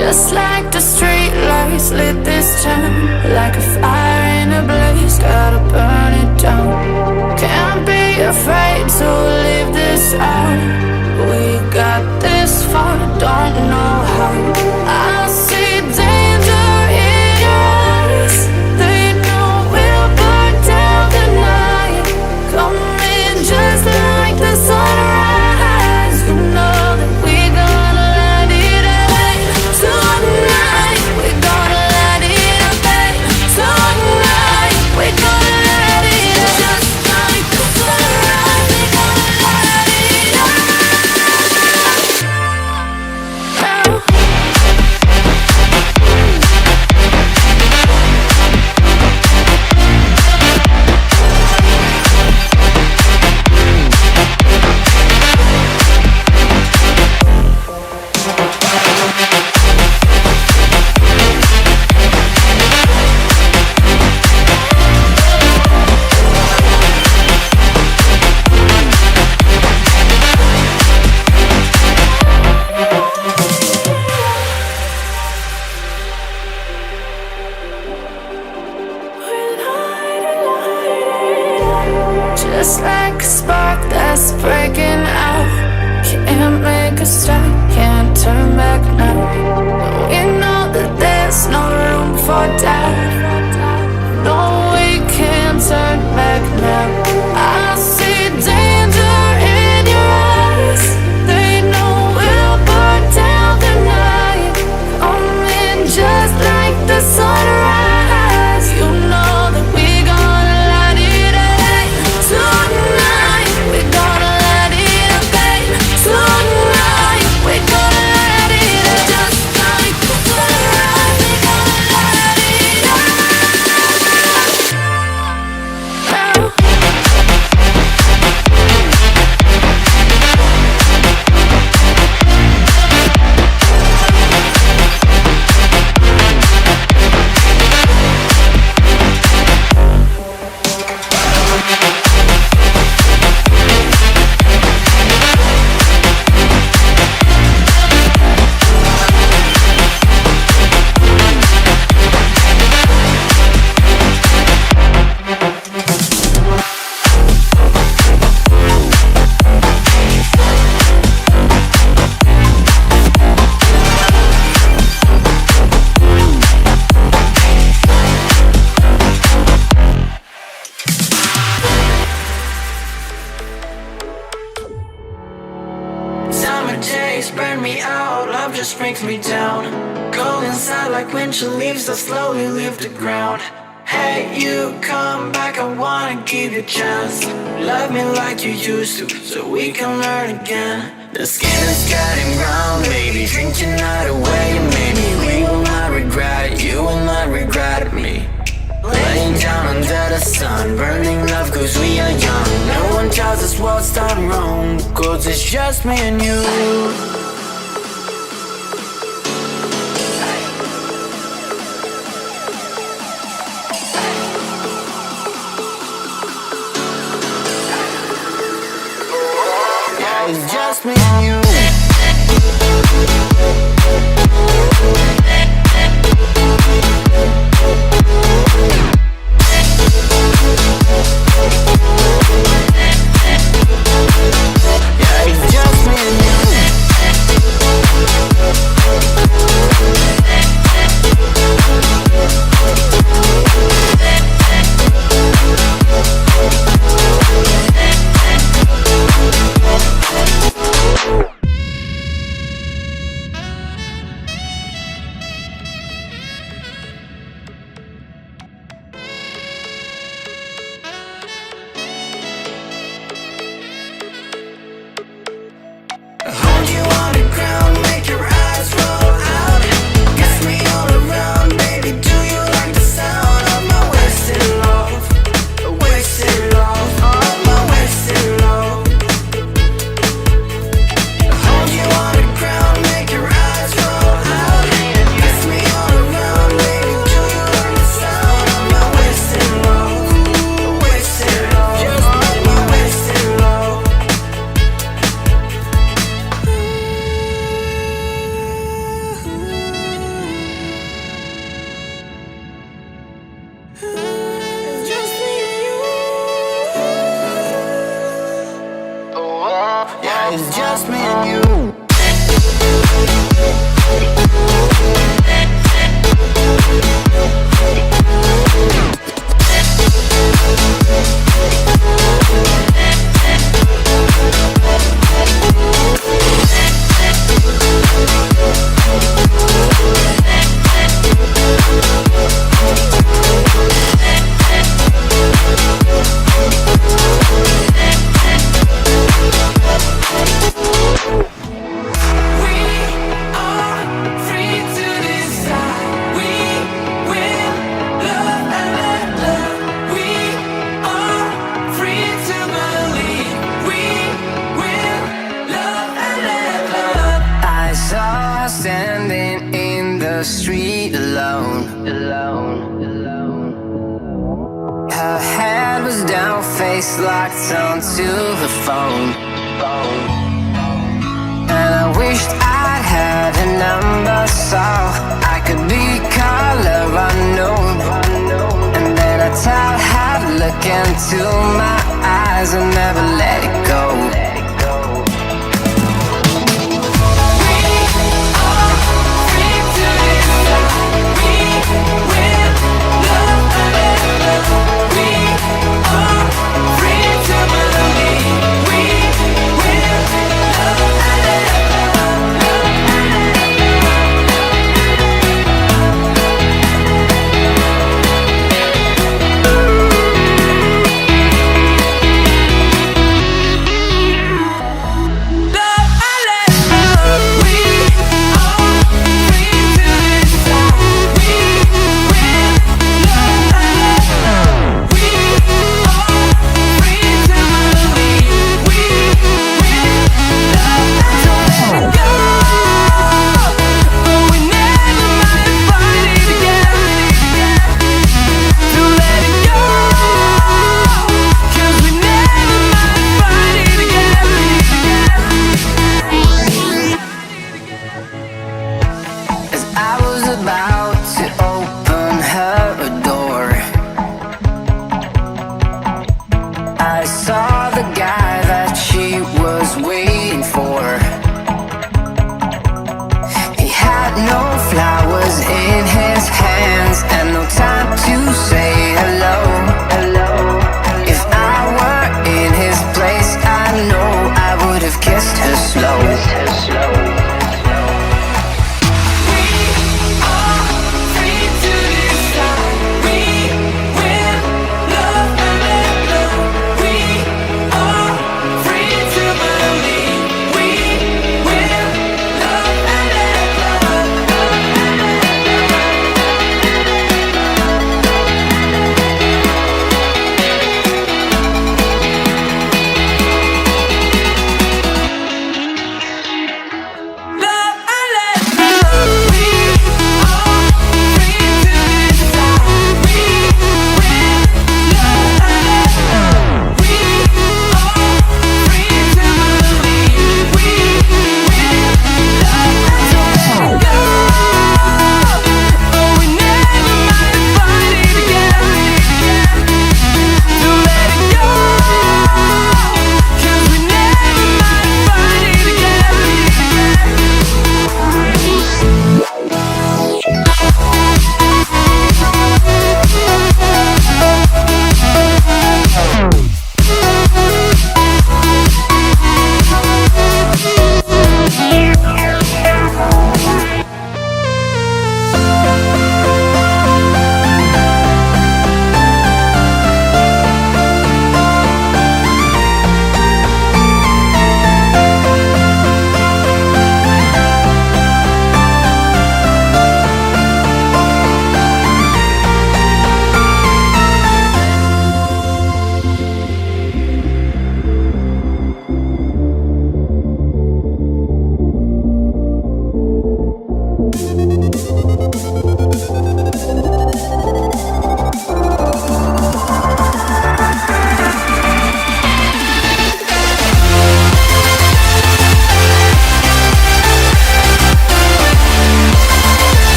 Just like the street lights lit this town, like a fire in a blaze, gotta burn it down. Can't be afraid to leave this out. We got this far, don't know how. I see danger in your eyes. They know we'll burn down the night. Coming just like the sunrise. You know that we're gonna light it up tonight. We're gonna light it up tonight. We're gonna light it up just like the sunrise. We're gonna light it up now. Just like a spark that's breaking out. Can't make a stop, can't turn back now. We know that there's no room for doubt. No, we can't turn back now. I see danger in your eyes. They know we'll burn down the night. Coming just like the sunrise. You know that we're gonna light it up tonight. We're gonna light it up tonight. We're gonna light it up just like the sunrise. We're gonna light it up now. Summer days burn me out, love just brings me down. Go inside like winter leaves that slowly leave the ground. Hey, you come back, I wanna give you a chance. Love me like you used to, so we can learn again. The skin is getting brown, baby, drink your night away. Maybe we will not regret it, you will not regret me. Laying down under the sun, burning love cause we are young. No one tells us what's done wrong, cause it's just me and you. Yeah, it's just me and you. Yeah, it's just me and you. standing in the street alone. Her head was down, face locked onto the phone. And I wished I'd had a number so I could be color unknown. And then I tell her, look into my eyes and never let it go.